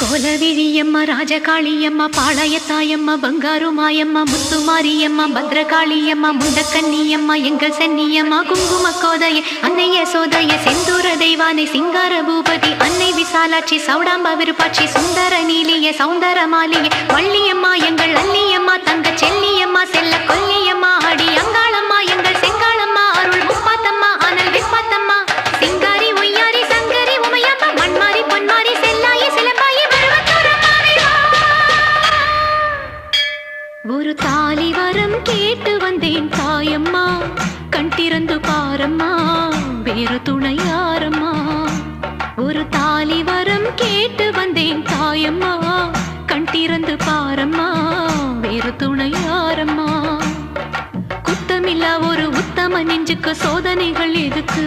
கோலவிழியம்மா ராஜகாளியம்மா பாளையத்தாயம்மா பங்காரு மாயம்மா முத்துமாரியம்மா பத்ரகாளியம்மா முண்டக்கன்னியம்மா எங்கள் சென்னியம்மா குங்கும கோதைய அன்னைய சோதைய செந்தூர தெய்வானை சிங்கார பூபதி அன்னை விசாலாட்சி சௌடாம்பா விருப்பாட்சி சுந்தர நீலிய சௌந்தர மாலிய வள்ளியம்மா எங்கள் அல்லியம்மா தங்க செல்லியம்மா செல்ல கொல்லியம்மா அடி அங்காளம்மா எங்கள் செங்காளம்மா அருள் முப்பாத்தம்மா அனல் விப்பாத்தம்மா சிங்காரி ஒய்யாரி சங்கரி உமையம்மா மண்மாரி பொன்மாரி செல்லாயி சிலம்பாயி ஒரு தாலி வரம் கேட்டு வந்தேன் தாயம்மா கண் திறந்து பாரம்மா வேறு துணையாரம்மா ஒரு தாலி வரம் கேட்டு வந்தேன் தாயம்மா கண் திறந்து பாரம்மா வேறு துணையாரம்மா குத்தமில்லா ஒரு உத்தம நெஞ்சுக்கு சோதனைகள் எதுக்கு